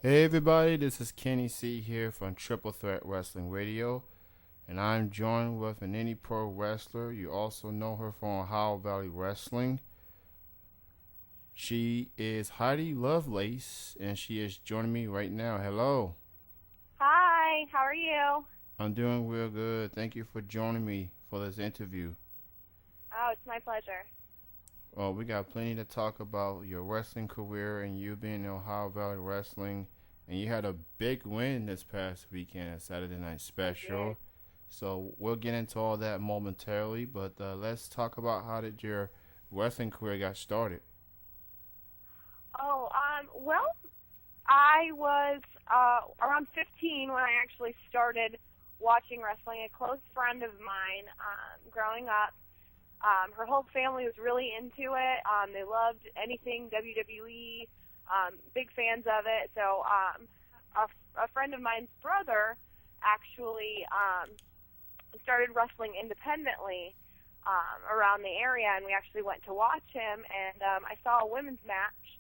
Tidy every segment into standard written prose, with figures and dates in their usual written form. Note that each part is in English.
Hey everybody, this is Kenny C here from Triple Threat Wrestling Radio, and I'm joined with an indie pro wrestler. You also know her from Ohio Valley Wrestling. She is Heidi Lovelace, and she is joining me right now. Hello. Hi, how are you? I'm doing real good. Thank you for joining me for this interview. Oh, it's my pleasure. Well, we got plenty to talk about your wrestling career and you being in Ohio Valley Wrestling. And you had a big win this past weekend at Saturday Night I did. Special. So we'll get into all that momentarily. But let's talk about how did your wrestling career got started. Well, I was around 15 when I actually started watching wrestling. A close friend of mine, growing up, her whole family was really into it. They loved anything WWE, big fans of it. So a friend of mine's brother actually started wrestling independently around the area, and we actually went to watch him. And I saw a women's match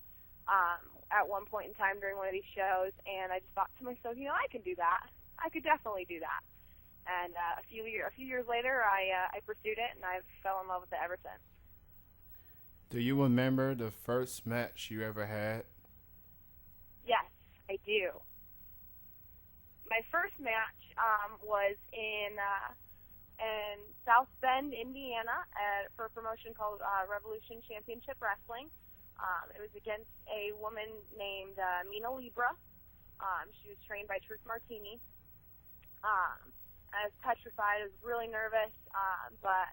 at one point in time during one of these shows, and I just thought to myself, I could do that. I could definitely do that. And a few years later, I pursued it, and I fell in love with it ever since. Do you remember the first match you ever had? Yes, I do. My first match was in South Bend, Indiana, for a promotion called Revolution Championship Wrestling. It was against a woman named Mina Libra. She was trained by Truth Martini. I was petrified. I was really nervous, but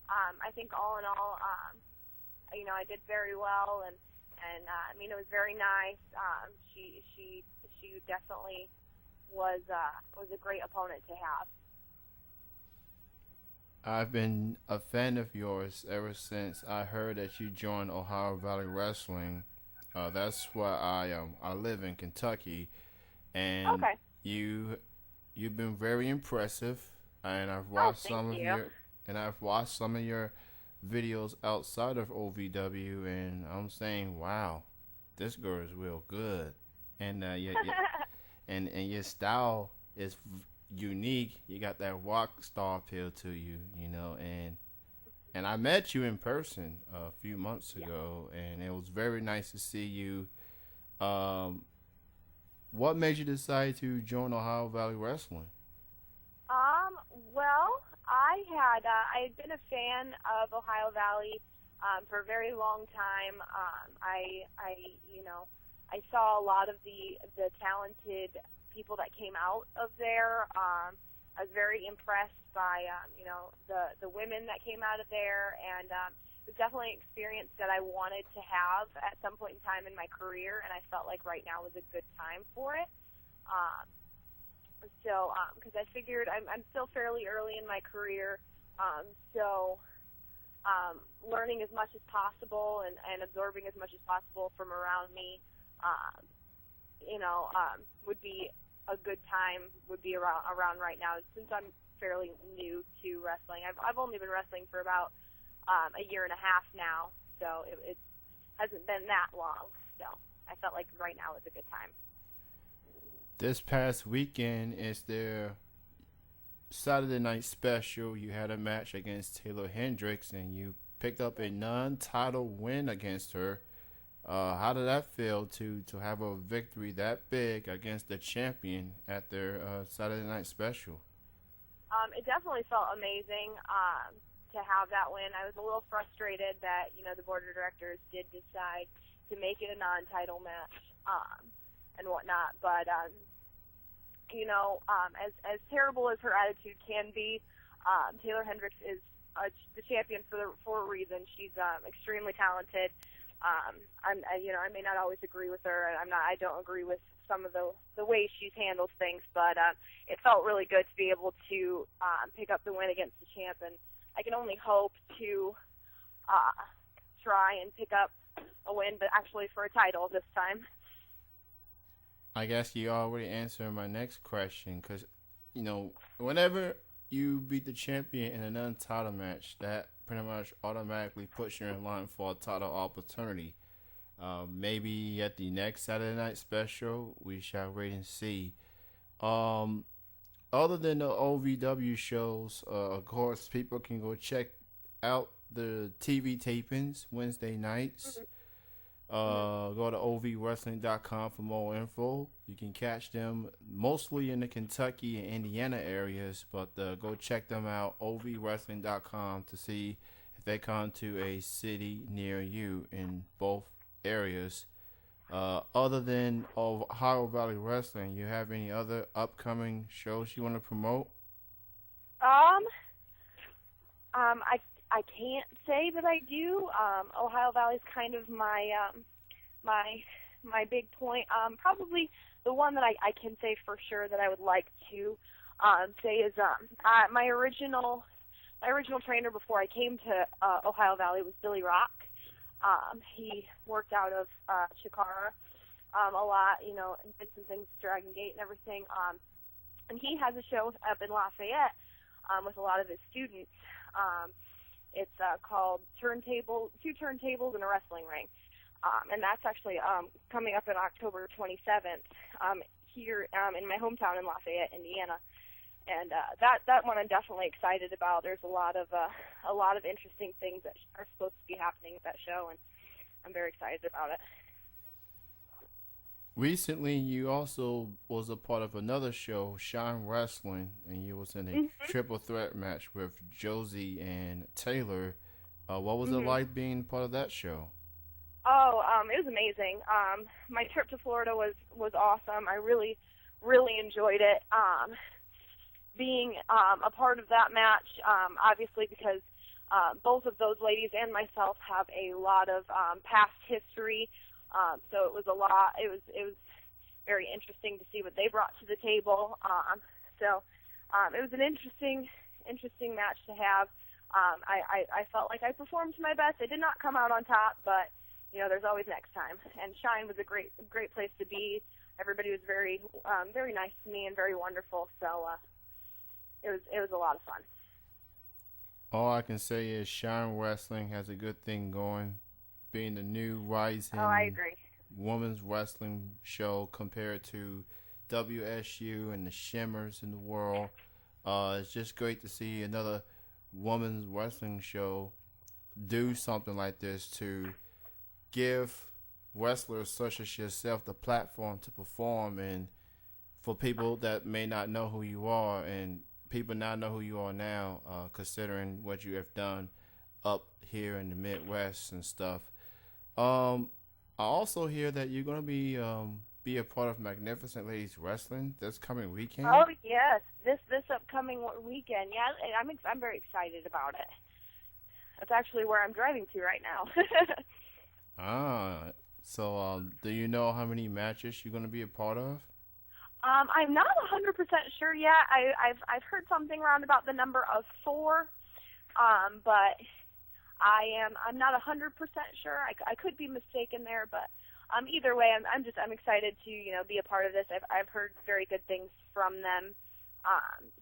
I think all in all, I did very well, and Mina was very nice. She definitely was a great opponent to have. I've been a fan of yours ever since I heard that you joined Ohio Valley Wrestling. That's why I live in Kentucky, and Okay. you you've been very impressive. And I've Oh, watched thank some of you. your videos outside of OVW, and I'm saying, wow, this girl is real good, and and your style is unique. You got that rock star appeal to you, and I met you in person a few months Yeah. ago, and it was very nice to see you. Um, what made you decide to join Ohio Valley Wrestling? Well, I had been a fan of Ohio Valley for a very long time. I saw a lot of the talented people that came out of there. I was very impressed by the women that came out of there, and it was definitely an experience that I wanted to have at some point in time in my career, and I felt like right now was a good time for it. Um, because I figured I'm still fairly early in my career, so learning as much as possible and absorbing as much as possible from around me, um, would be a good time. Would be around right now since I'm fairly new to wrestling. I've only been wrestling for about a year and a half now, so it hasn't been that long. So I felt like right now is a good time. This past weekend is their Saturday night special. You had a match against Taylor Hendricks, and you picked up a non-title win against her. How did that feel to have a victory that big against the champion at their Saturday night special? It definitely felt amazing to have that win. I was a little frustrated that the board of directors did decide to make it a non-title match and whatnot. But as terrible as her attitude can be, Taylor Hendricks is the champion for a reason. She's extremely talented. I may not always agree with her, and I don't agree with some of the ways she's handled things, but it felt really good to be able to pick up the win against the champ, and I can only hope to try and pick up a win, but actually for a title this time. I guess you already answered my next question because, whenever you beat the champion in a non-title match, that pretty much automatically puts you in line for a title opportunity. Maybe at the next Saturday night special, we shall wait and see. Um, Other than the OVW shows, of course, people can go check out the TV tapings Wednesday nights. Mhm. Mhm. Go to ovwrestling.com for more info. You can catch them mostly in the Kentucky and Indiana areas, but go check them out, ovwrestling.com, to see if they come to a city near you in both areas. Other than Ohio Valley Wrestling, you have any other upcoming shows you want to promote? Um, I can't say that I do. Ohio Valley's kind of my my big point. Probably the one that I can say for sure that I would like to say is my original trainer before I came to Ohio Valley was Billy Rock. He worked out of Chikara a lot, and did some things with Dragon Gate and everything. And he has a show up in Lafayette with a lot of his students. It's called Two Turntables and a Wrestling Ring. And that's actually coming up on October 27th here in my hometown in Lafayette, Indiana. And that one I'm definitely excited about. There's a lot of interesting things that are supposed to be happening at that show, and I'm very excited about it. Recently, you also was a part of another show, Shine Wrestling, and you was in a Mm-hmm. triple threat match with Josie and Taylor. What was it Mm-hmm. like being part of that show? Oh, it was amazing. My trip to Florida was awesome. I really, really enjoyed it. Being a part of that match, obviously because both of those ladies and myself have a lot of past history. So it was a lot. It was very interesting to see what they brought to the table. So it was an interesting match to have. I felt like I performed to my best. I did not come out on top, but there's always next time. And Shine was a great place to be. Everybody was very nice to me and very wonderful. So it was a lot of fun. All I can say is Shine Wrestling has a good thing going, being the new Oh, I rising agree. women's wrestling show compared to WSU and the Shimmers in the world. It's just great to see another women's wrestling show do something like this to give wrestlers such as yourself the platform to perform, and for people that may not know who you are, and people now know who you are now, considering what you have done up here in the Midwest and stuff. I also hear that you're gonna be a part of Magnificent Ladies Wrestling this coming weekend. Oh yes, this upcoming weekend. Yeah, I'm very excited about it. That's actually where I'm driving to right now. So do you know how many matches you're gonna be a part of? I'm not 100% sure yet. I've heard something around about the number of 4, but I'm not 100% sure. I could be mistaken there, but either way, I'm excited to be a part of this. I've heard very good things from them,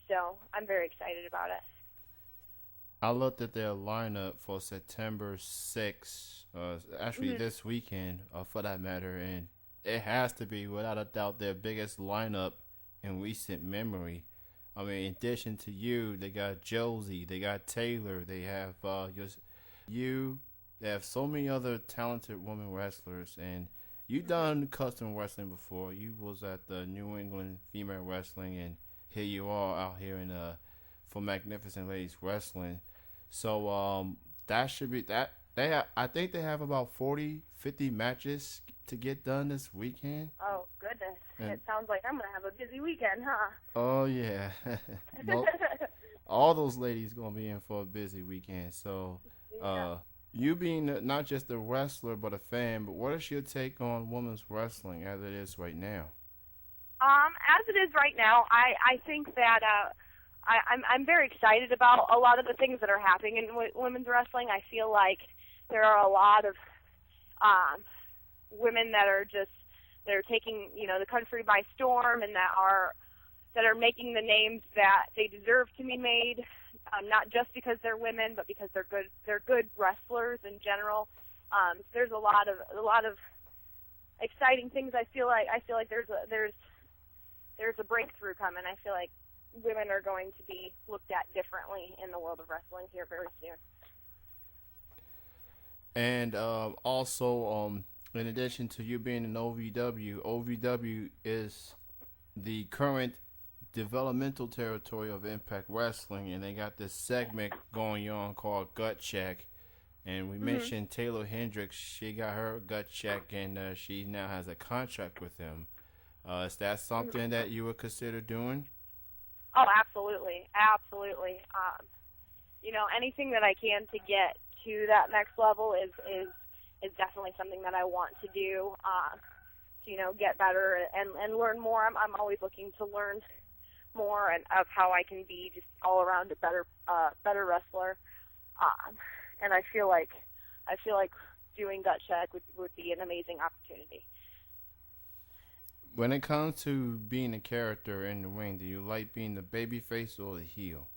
so I'm very excited about it. I looked at their lineup for September 6th, actually Mhm. this weekend, for that matter, and it has to be, without a doubt, their biggest lineup in recent memory. I mean, in addition to you, they got Josie, they got Taylor, they have you, they have so many other talented women wrestlers, and you done custom wrestling before. You was at the New England Female Wrestling, and here you are out here in for Magnificent Ladies Wrestling. So that should be that. I think they have about 40, 50 matches to get done this weekend. Oh goodness, And it sounds like I'm gonna have a busy weekend, huh? oh yeah, all those ladies gonna be in for a busy weekend. So Yeah. you being not just a wrestler but a fan, but what is your take on women's wrestling as it is right now? As it is right now, I think that I'm very excited about a lot of the things that are happening in women's wrestling. I feel like there are a lot of women that are taking the country by storm, and that are making the names that they deserve to be made, not just because they're women, but because they're good wrestlers in general. There's a lot of exciting things. I feel like there's a breakthrough coming. I feel like women are going to be looked at differently in the world of wrestling here very soon. And also, in addition to you being in OVW, OVW is the current developmental territory of Impact Wrestling, and they got this segment going on called Gut Check. And we mentioned Taylor Hendricks. She got her gut check, and she now has a contract with him. Is that something that you would consider doing? Oh, absolutely, absolutely. Anything that I can to get to that next level is definitely something that I want to do. To get better and learn more. I'm always looking to learn more and of how I can be just all around a better wrestler. And I feel like doing Gut Check would be an amazing opportunity. When it comes to being a character in the ring, do you like being the baby face or the heel?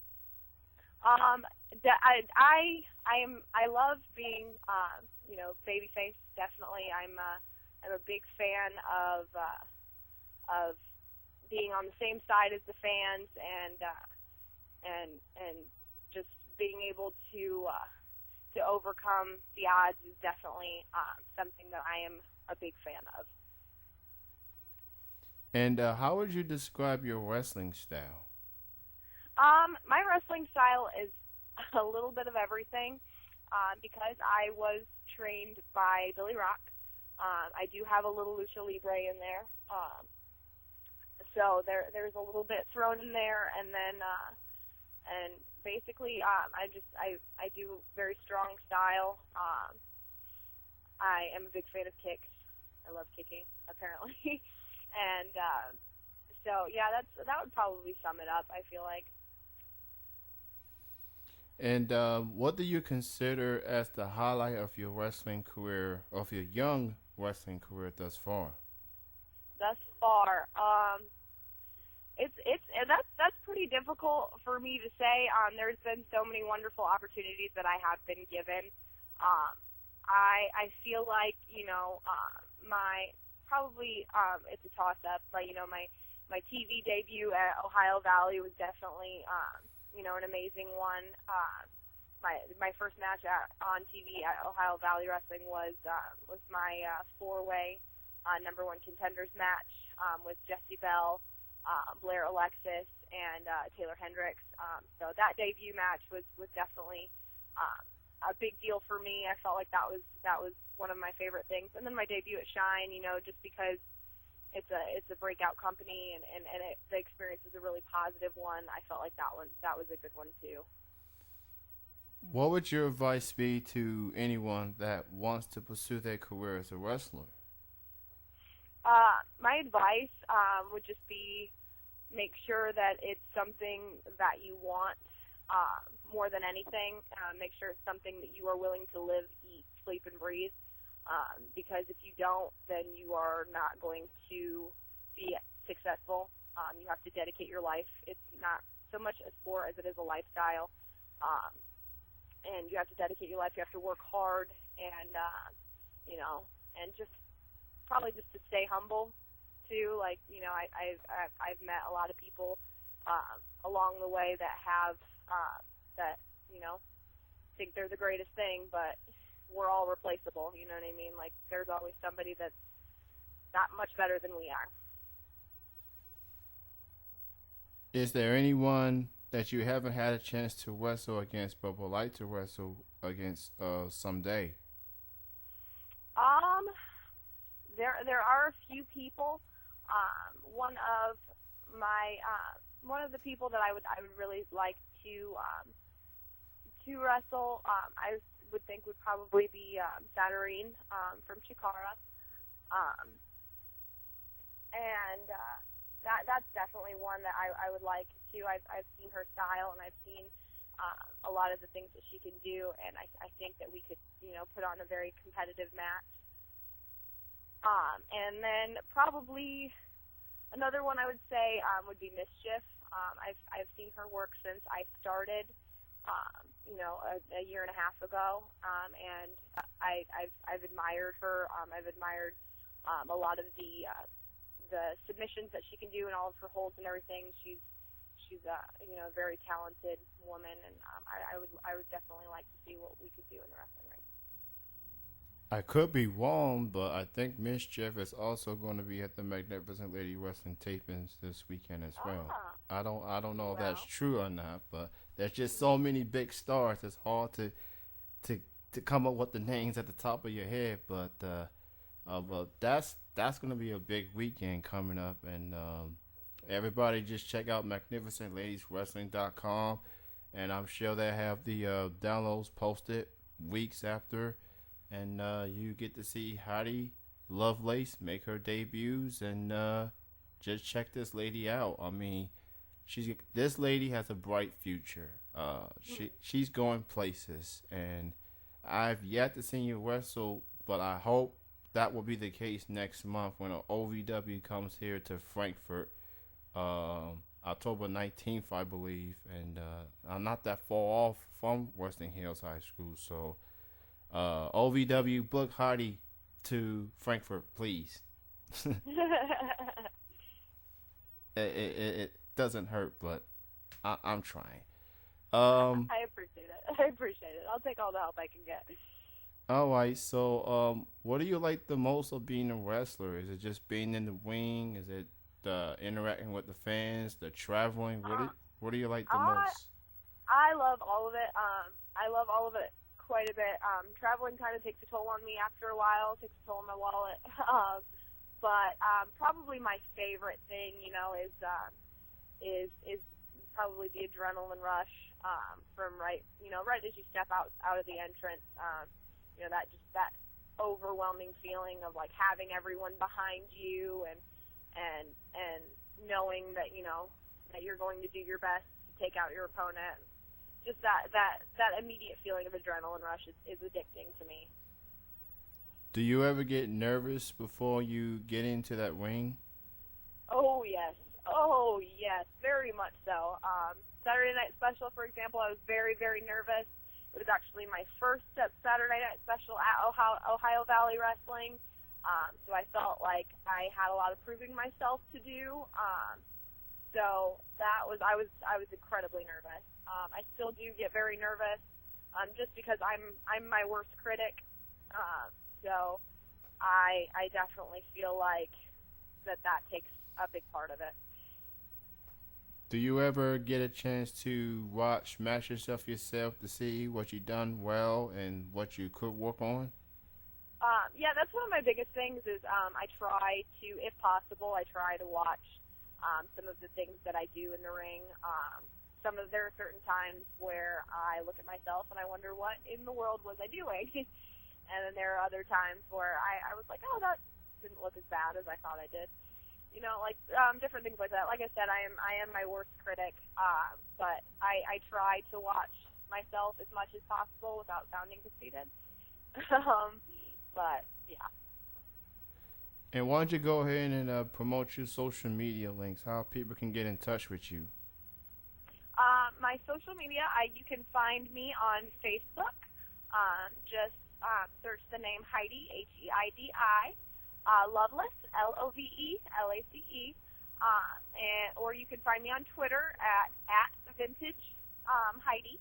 I love being baby face. Definitely, I'm a big fan of being on the same side as the fans and just being able to overcome the odds is definitely something that I am a big fan of. And how would you describe your wrestling style? My wrestling style is a little bit of everything because I was trained by Billy Rock. I do have a little lucha libre in there, so there's a little bit thrown in there, and then and basically I do very strong style. I am a big fan of kicks. I love kicking, apparently, and so yeah, that would probably sum it up. I feel like. And what do you consider as the highlight of your wrestling career, of your young wrestling career thus far? Thus far, that's pretty difficult for me to say. There's been so many wonderful opportunities that I have been given. I feel like my probably it's a toss up, but my TV debut at Ohio Valley was definitely an amazing one. My first match on TV at Ohio Valley Wrestling was my 4-way number one contenders match with Jessie Bell, Blair Alexis, and Taylor Hendricks. So that debut match was definitely a big deal for me. I felt like that was one of my favorite things. And then my debut at Shine, just because it's a breakout company and the experience is a really positive one. I felt like that was a good one too. What would your advice be to anyone that wants to pursue their career as a wrestler? My advice would just be make sure that it's something that you want more than anything. Make sure it's something that you are willing to live, eat, sleep, and breathe. Because if you don't, then you are not going to be successful. You have to dedicate your life. It's not so much a sport as it is a lifestyle. And you have to dedicate your life. You have to work hard and just probably just to stay humble too. Like, I've met a lot of people along the way that have that think they're the greatest thing, but we're all replaceable, you know what I mean? Like, there's always somebody that's not much better than we are. Is there anyone that you haven't had a chance to wrestle against but would like to wrestle against someday? There are a few people. One of the people that I would really like to wrestle, I would think would probably be Saturine from Chikara, and that's definitely one that I would like to. I've seen her style and I've seen a lot of the things that she can do, and I think that we could put on a very competitive match. And then probably another one I would say would be Mischief. I've seen her work since I started a year and a half ago, and I've admired her. I've admired a lot of the submissions that she can do and all of her holds and everything. She's a very talented woman, and I would definitely like to see what we could do in the wrestling ring. I could be wrong, but I think Mischief is also going to be at the Magnificent Lady Wrestling tapings this weekend as well. I don't know if that's true or not, but there's just so many big stars. It's hard to come up with the names at the top of your head, but that's going to be a big weekend coming up, and everybody just check out magnificentladieswrestling.com, and I'm sure they have the downloads posted weeks after. And you get to see Heidi Lovelace make her debuts, and just check this lady out. I mean, this lady has a bright future. She's going places, and I've yet to see you wrestle, but I hope that will be the case next month when OVW comes here to Frankfurt, October 19th, I believe, and I'm not that far off from Western Hills High School, so. OVW, book Heidi to Frankfurt, please. it doesn't hurt, but I'm trying. I appreciate it. I'll take all the help I can get. All right. So, what do you like the most of being a wrestler? Is it just being in the ring? Is it interacting with the fans? The traveling? What do you like the most? I love all of it. I love all of it quite a bit. Traveling kind of takes a toll on me after a while, takes a toll on my wallet. But probably my favorite thing, is probably the adrenaline rush from right as you step out of the entrance. That overwhelming feeling of like having everyone behind you and knowing that that you're going to do your best to take out your opponent. Just that immediate feeling of adrenaline rush is addicting to me. Do you ever get nervous before you get into that ring? Oh yes, very much so. Saturday Night Special, for example, I was very, very nervous. It was actually my first Saturday Night Special at Ohio Valley Wrestling, so I felt like I had a lot of proving myself to do. So I was incredibly nervous. I still do get very nervous, just because I'm my worst critic. So I definitely feel like that takes a big part of it. Do you ever get a chance to watch matches of yourself to see what you done well and what you could work on? Yeah, that's one of my biggest things is I try to, if possible, to watch some of the things that I do in the ring. There are certain times where I look at myself and I wonder what in the world was I doing. And then there are other times where I was like, oh, that didn't look as bad as I thought I did. Different things like that. Like I said, I am my worst critic, but I try to watch myself as much as possible without sounding conceited. But yeah. And why don't you go ahead and promote your social media links, how people can get in touch with you? My social media, you can find me on Facebook. Just search the name Heidi, Heidi, Lovelace, Lovelace, or you can find me on Twitter at vintage Heidi.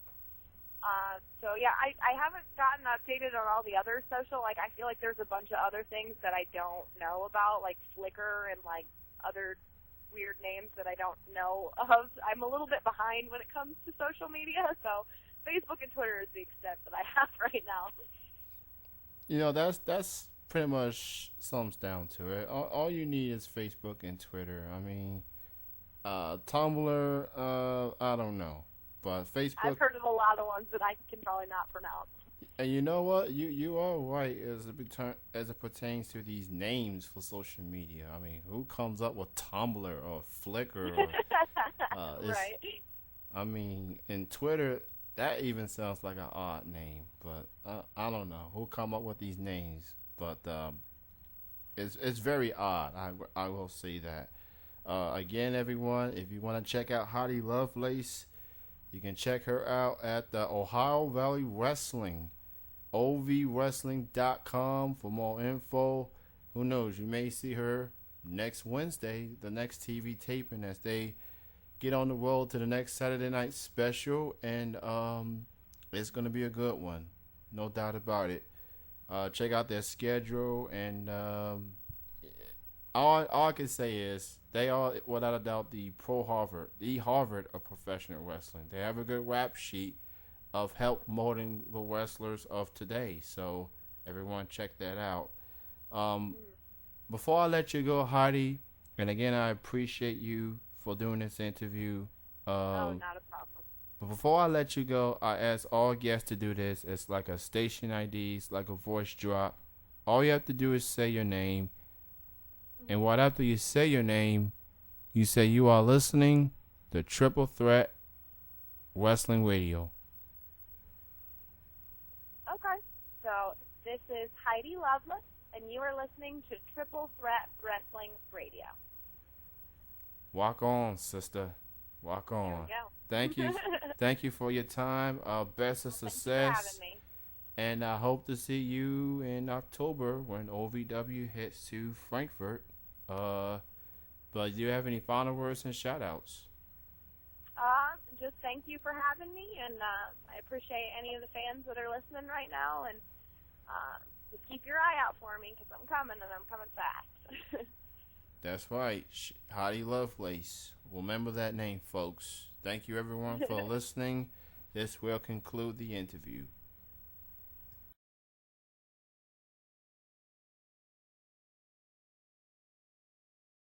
So yeah, I haven't gotten updated on all the other social. Like I feel like there's a bunch of other things that I don't know about, like Flickr and like other weird names that I don't know of. I'm a little bit behind when it comes to social media, so Facebook and Twitter is the extent that I have right now. That's pretty much sums down to it. All you need is Facebook and Twitter. I mean, Tumblr, I don't know. But Facebook, I've heard of a lot of ones that I can probably not pronounce. And you know what? You are right as it pertains to these names for social media. I mean, who comes up with Tumblr or Flickr? Right. I mean, in Twitter, that even sounds like an odd name. But I don't know who come up with these names. But it's very odd. I will say that. Again, everyone, if you want to check out Heidi Lovelace, You can check her out at the Ohio Valley Wrestling, ovwrestling.com for more info. Who knows? You may see her next Wednesday, the next TV taping, as they get on the road to the next Saturday night special, and it's going to be a good one, no doubt about it. Check out their schedule, and all I can say is they are, without a doubt, the Harvard of professional wrestling. They have a good rap sheet of help molding the wrestlers of today. So everyone check that out. Before I let you go, Heidi, and again, I appreciate you for doing this interview. Oh, not a problem. But before I let you go, I ask all guests to do this. It's like a station ID, it's like a voice drop. All you have to do is say your name. And right after you say your name, you say you are listening to Triple Threat Wrestling Radio. Okay. So this is Heidi Lovelace, and you are listening to Triple Threat Wrestling Radio. Walk on, sister. Walk on. There we go. Thank you. Thank you for your time. Best of success. Thank you for having me. And I hope to see you in October when OVW hits to Frankfurt. But do you have any final words and shout outs? Just thank you for having me, and I appreciate any of the fans that are listening right now, and just keep your eye out for me, because I'm coming, and I'm coming fast. That's right. Heidi Lovelace. Remember that name, folks. Thank you, everyone, for listening. This will conclude the interview.